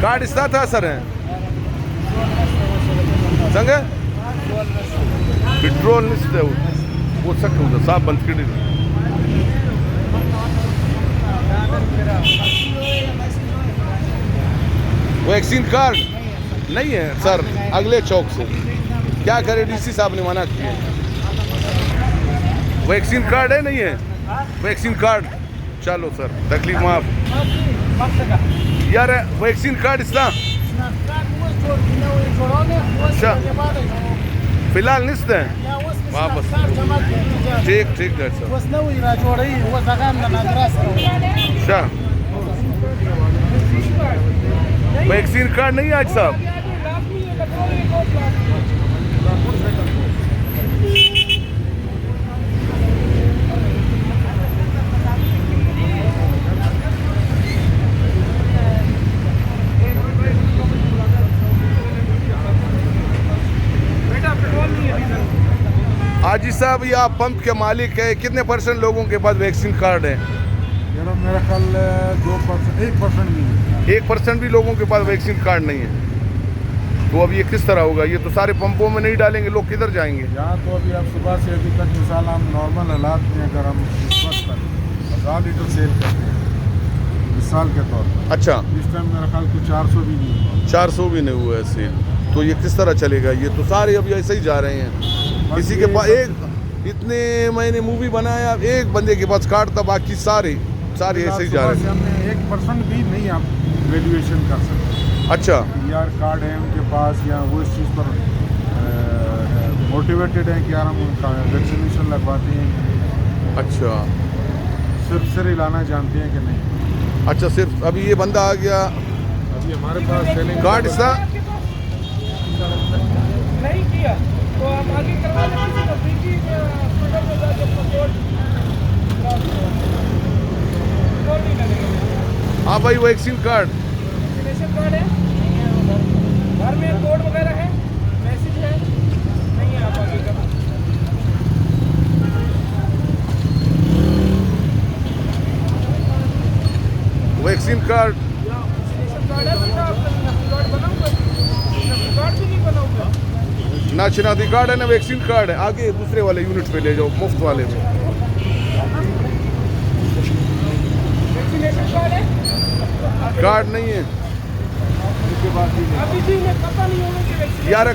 card इसका था sir है संग पेट्रोल निश्चित वो सक होता साफ बंद कर वैक्सीन कार्ड नहीं है सर अगले चौक से क्या करे डीसी साहब ने मना किया वैक्सीन कार्ड है नहीं है वैक्सीन कार्ड चलो सर तकलीफ माफ यार वैक्सीन कार्ड इसका अच्छा फिलहाल निश्चित है वापस ठीक ठीक डॉक्टर अच्छा वैक्सीन कार्ड नहीं है आज साहब हाजी साहब ये आप पंप के मालिक है कितने % लोगों के पास वैक्सीन कार्ड है मेरा ख्याल 2% 1% भी 1% भी लोगों के पास वैक्सीन कार्ड नहीं है तो अब ये किस तरह होगा ये तो सारे पंपों में नहीं डालेंगे लोग किधर जाएंगे यहाँ तो अभी आप सुबह से अभी तक मिसाल हम नॉर्मल हालात में अगर हम इस वक्त तक 1000 लीटर सेल करते हैं मिसाल के तौर पर अच्छा इस टाइम मेरा ख्याल तो 400 भी नहीं हुआ 400 भी नहीं हुआ है सेल तो ये किस तरह चलेगा ये तो सारे अभी ऐसे ही जा रहे हैं किसी के पास एक इतने मैंने मूवी बनाया एक बंदे के पास कार्ड था बाकी सारे ऐसे ही जा रहे हैं हमने 1% भी नहीं आप वैल्यूएशन कर सकते अच्छा यार कार्ड है उनके पास या वो इस चीज़ पर मोटिवेटेड है कि यार हम उनका वैक्सीनेशन लगवाते हैं अच्छा सिर्फ लाना जानते हैं कि नहीं अच्छा सिर्फ अभी ये बंदा आ गया अभी हमारे पास कार्ड इसका नहीं किया तो आप आगे करवा लें किसी नजदीकी हॉस्पिटल में जाके अपना कोड नहीं लगेगा हाँ भाई वैक्सीन कार्ड वैक्सीनेशन कार्ड है घर में कोड वगैरह है मैसेज है नहीं है आप आगे करवा वैक्सीन कार्ड वैक्सीनेशन कार्ड है बेटा आपका कार्ड बना हुआ है कार्ड भी नहीं बना हुआ ना शनाख्ती कार्ड है ना वैक्सीन कार्ड है आगे दूसरे वाले यूनिट पे ले जाओ मुफ्त वाले में वैक्सीनेशन कार्ड है कार्ड नहीं है अभी भी पता नहीं होगा कि वैक्सीन यार